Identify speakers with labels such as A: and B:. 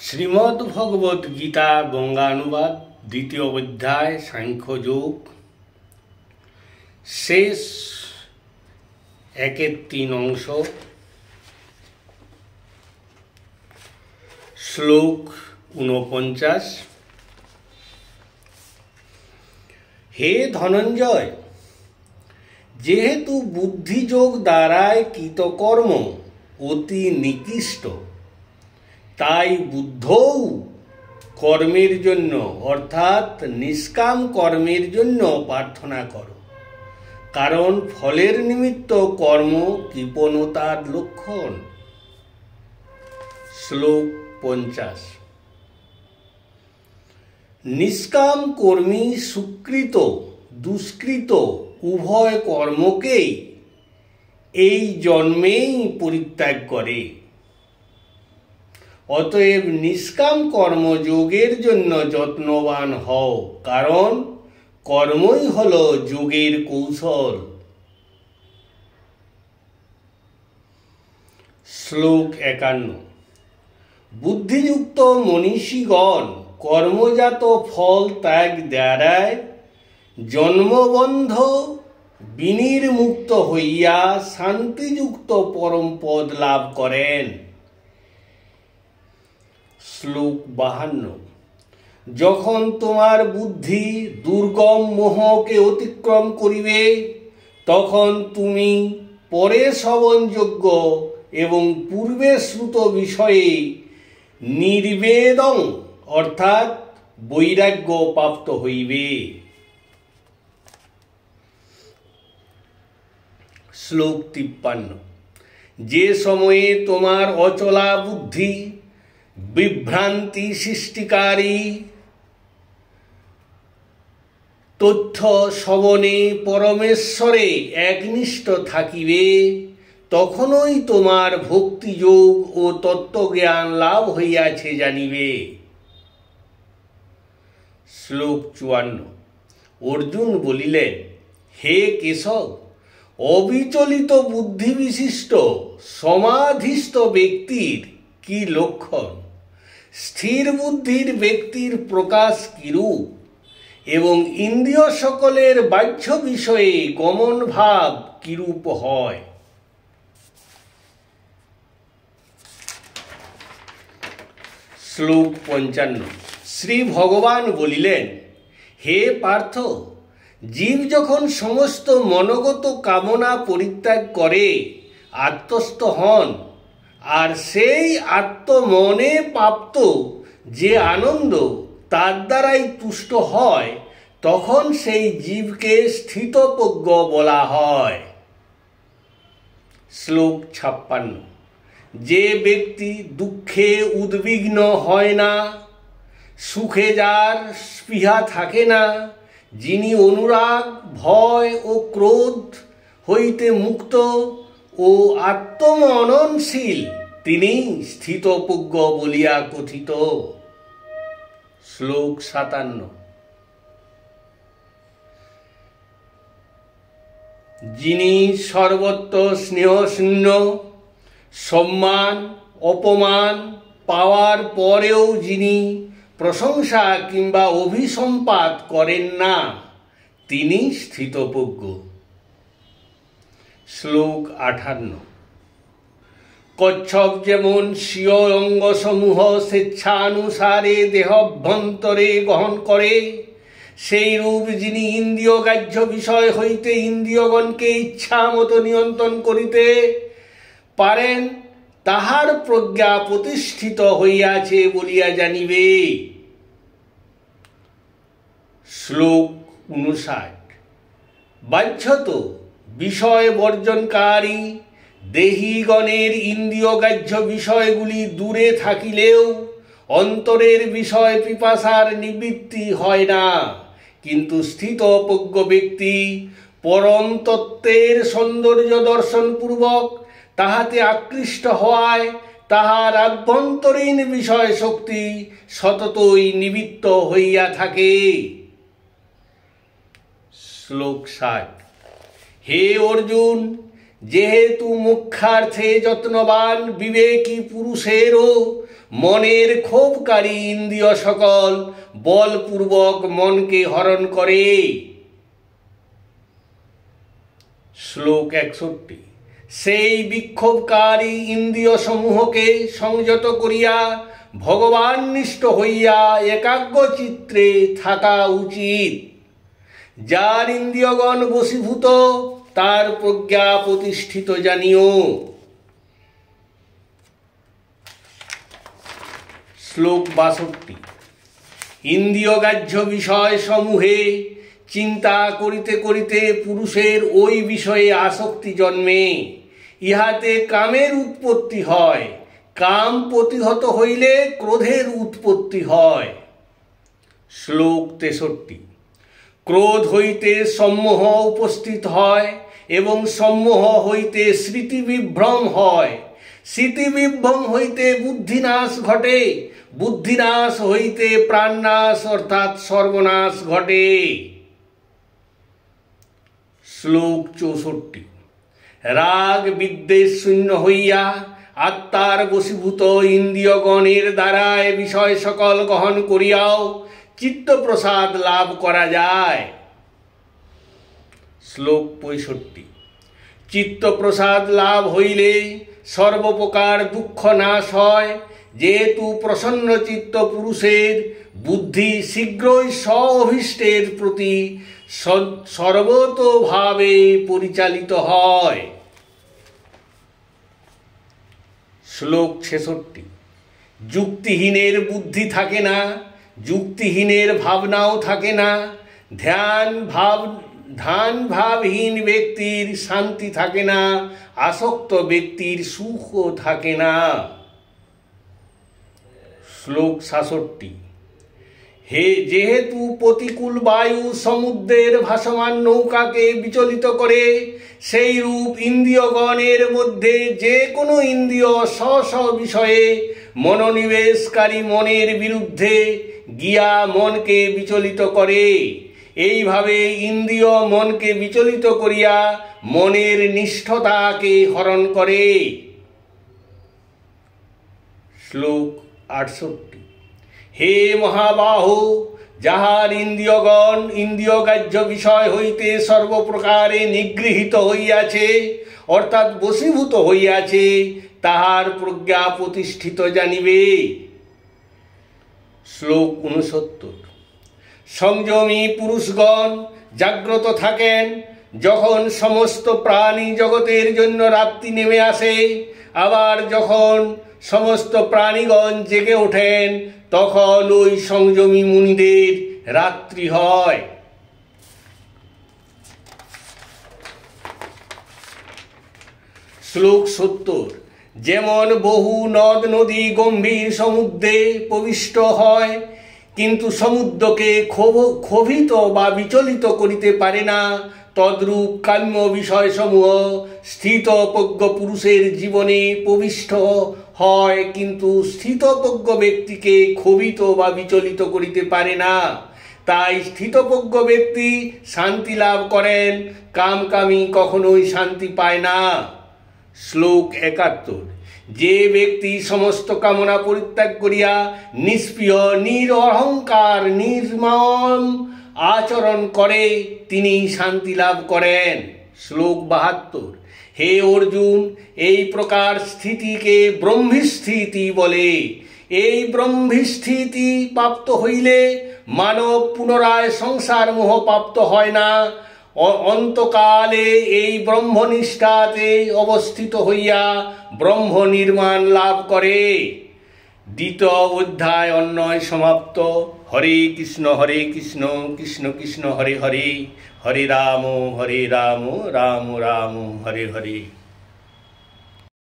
A: শ্রীমদ্ ভগবত গীতা বঙ্গানুবাদ দ্বিতীয় অধ্যায় সাংখ্যযোগ শেষ 1-3 অংশ। শ্লোক 49। হে ধনঞ্জয়, যেহেতু বুদ্ধিযোগ দ্বারায় কৃতকর্ম অতি নিকৃষ্ট, তাই বুদ্ধও কর্মের জন্য অর্থাৎ নিষ্কাম কর্মের জন্য প্রার্থনা করো, কারণ ফলের নিমিত্ত কর্ম কৃপণতার লক্ষণ। শ্লোক 50। নিষ্কাম কর্মী সুকৃত দুষ্কৃত উভয় কর্মকেই এই জন্মেই পরিত্যাগ করে। অতএব নিষ্কাম কর্মযোগের জন্য যত্নবান হও, কারণ কর্মই হল যোগের কৌশল। শ্লোক 51। বুদ্ধিযুক্ত মনীষীগণ কর্মজাত ফল ত্যাগ দ্বারায় জন্মবন্ধ বিনির্মুক্ত হইয়া শান্তিযুক্ত পরম পদ লাভ করেন। শ্লোক 52। যখন তোমার বুদ্ধি দুর্গম মোহকে অতিক্রম করিবে, তখন তুমি পরে শ্রবণযোগ্য এবং পূর্বে শ্রুত বিষয়ে নির্বেদং অর্থাৎ বৈরাগ্য প্রাপ্ত হইবে। শ্লোক 53। যে সময়ে তোমার অচলা বুদ্ধি বিভ্রান্তি সৃষ্টিকারী তথ্য শ্রবণে পরমেশ্বরে একনিষ্ঠ থাকিবে, তখনই তোমার ভক্তিযোগ ও তত্ত্বজ্ঞান লাভ হইয়াছে জানিবে। শ্লোক 54। অর্জুন বলিলেন, হে কেশব, অবিচলিত বুদ্ধি বিশিষ্ট সমাধিস্থ ব্যক্তির কি লক্ষণ? স্থির বুদ্ধির ব্যক্তির প্রকাশ কিরূপ? এবং ইন্দ্রিয় সকলের বাহ্য বিষয়ে গমন ভাব কিরূপ হয়? শ্লোক 55। শ্রী ভগবান বলিলেন, হে পার্থ, জীব যখন সমস্ত মনোগত কামনা পরিত্যাগ করে আত্মস্থ হন, আর সেই আত্মমনে প্রাপ্ত যে আনন্দ তার দ্বারাই তুষ্ট হয়, তখন সেই জীবকে স্থিতপ্রজ্ঞ বলা হয়। শ্লোক 56। যে ব্যক্তি দুঃখে উদ্বিগ্ন হয় না, সুখে যার স্পৃহা থাকে না, যিনি অনুরাগ ভয় ও ক্রোধ হইতে মুক্ত ও আত্মমননশীল, তিনি স্থিতপ্রজ্ঞ বলিয়া কথিত। শ্লোক 57। যিনি সর্বত্র স্নেহশূন্য, সম্মান অপমান পাওয়ার পরেও যিনি প্রশংসা কিংবা অভিসম্পাত করেন না, তিনি স্থিতপ্রজ্ঞ। শ্লোক 58। কচ্ছপ যেমন স্বীয় অঙ্গসমূহ স্বেচ্ছানুসারে দেহাভ্যন্তরে গ্রহণ করে, সেই রূপ যিনি ইন্দ্রিয়গ্রাহ্য বিষয় হইতে ইন্দ্রিয়গণকে ইচ্ছা মতো নিয়ন্ত্রণ করিতে পারেন, তাহার প্রজ্ঞা প্রতিষ্ঠিত হইয়াছে বলিয়া জানিবে। শ্লোক 59। বাহ্যত বিষয় বর্জনকারী দেহীগণের ইন্দ্রিয়গ্রাহ্য বিষয়গুলি দূরে থাকিলেও অন্তরের বিষয় পিপাসার নিবৃত্তি হয় না, কিন্তু স্থিতপ্রজ্ঞ ব্যক্তি পরম তত্ত্বের সৌন্দর্য দর্শনপূর্বক তাহাতে আকৃষ্ট হওয়ায় তাহার আভ্যন্তরীণ বিষয় শক্তি সততই নিবৃত্ত হইয়া থাকে। শ্লোক 60। হে অর্জুন, যেহেতু মুখ্যার্থে যত্নবান বিবেকী পুরুষেরও মনের ক্ষোভকারী ইন্দ্রিয় সকল বলপূর্বক মনকে হরণ করে। শ্লোক 61। সেই বিক্ষোভকারী ইন্দ্রিয় সমূহকে সংযত করিয়া ভগবাননিষ্ঠ হইয়া একাগ্র চিত্রে থাকা উচিত। যার ইন্দ্রিয়গণ বশীভূত তার প্রজ্ঞা প্রতিষ্ঠিত জানিও। শ্লোক 62। ইন্দ্রিয়গ্রাহ্য বিষয় সমূহে চিন্তা করিতে করিতে পুরুষের ওই বিষয়ে আসক্তি জন্মে। ইহাতে কামের উৎপত্তি হয়। কাম প্রতিহত হইলে ক্রোধের উৎপত্তি হয়। শ্লোক 63। ক্রোধ হইতে সম্মোহ উপস্থিত হয় এবং সম্মোহ হইতে স্মৃতিবিভ্রম হয়। স্মৃতিবিভ্রম হইতে বুদ্ধিনাশ ঘটে। বুদ্ধিনাশ হইতে প্রাণনাশ অর্থাৎ সর্বনাশ ঘটে। শ্লোক 64। রাগ বিদ্বেষ শূন্য হইয়া আত্মার বশীভূত ইন্দ্রিয়গণের দ্বারায় বিষয় সকল গ্রহণ করিয়াও চিত্তপ্রসাদ লাভ করা যায়। শ্লোক 65। চিত্তপ্রসাদ লাভ হইলে সর্বপ্রকার দুঃখ নাশ হয়। যেহেতু প্রসন্ন চিত্ত পুরুষের বুদ্ধি শীঘ্রই স্ব-অভীষ্টের প্রতি সর্বতোভাবে পরিচালিত হয়। শ্লোক 66। যুক্তিহীনের বুদ্ধি থাকে না, যুক্তিহীনের ভাবনাও থাকে না। ধ্যান ভাবহীন ব্যক্তির শান্তি থাকে না, আসক্ত ব্যক্তির সুখও থাকে না। শ্লোক 67। যেহেতু প্রতিকূল বায়ু সমুদ্রের ভাসমান নৌকাকে বিচলিত করে, সেই রূপ ইন্দ্রিয়গণের মধ্যে যে কোনো ইন্দ্রিয় স্ব বিষয়ে মনোনিবেশকারী মনের বিরুদ্ধে গিয়া মনকে বিচলিত করে। এইভাবে ইন্দ্রিয় মনকে বিচলিত করিয়া মনের নিষ্ঠতাকে হরণ করে। শ্লোক 68। হে মহাবাহু, যাহার ইন্দ্রিয়গণ ইন্দ্রিয়গ্রাহ্য বিষয় হইতে সর্বপ্রকারে নিগৃহীত হইয়াছে অর্থাৎ বশীভূত হইয়াছে, তাহার প্রজ্ঞা প্রতিষ্ঠিত জানিবে। শ্লোক 69। সংযমী পুরুষগণ জাগ্রত থাকেন যখন সমস্ত প্রাণী জগতের জন্য রাত্রি নেমে আসে, আবার যখন সমস্ত প্রাণীগণ জেগে ওঠেন তখন ওই সংযমী মুনিদের রাত্রি হয়। শ্লোক 70। যেমন বহু নদ নদী গম্ভীর সমুদ্রে প্রবিষ্ট হয়, কিন্তু সমুদ্রকে ক্ষোভিত বা বিচলিত করিতে পারে না, তদ্রূপ কাম্য বিষয়সমূহ স্থিতপ্রজ্ঞ পুরুষের জীবনে প্রবিষ্ট হয়, কিন্তু স্থিতপ্রজ্ঞ ব্যক্তিকে ক্ষোভিত বা বিচলিত করিতে পারে না। তাই স্থিতপ্রজ্ঞ ব্যক্তি শান্তি লাভ করেন, কামকামী কখনোই শান্তি পায় না। শ্লোক 71। যে ব্যক্তি সমস্ত কামনা পরিত্যাগ করিয়া নিষ্প্রিয় নিরহংকার নির্মম আচরণ করে, তিনি শান্তি লাভ করেন। শ্লোক 72। হে অর্জুন, এই প্রকার স্থিতিকে ব্রহ্মস্থিতি বলে। এই ব্রহ্মস্থিতি প্রাপ্ত হইলে মানব পুনরায় সংসার মোহ প্রাপ্ত হয় না। অন্তকালে এই ব্রহ্মনিষ্ঠাতে অবস্থিত হইয়া ব্রহ্ম নির্মাণ লাভ করে। দ্বিতীয় অধ্যায় অন্বয় সমাপ্ত। হরে কৃষ্ণ কৃষ্ণ কৃষ্ণ হরে হরে, হরে রাম রাম রাম হরে হরে।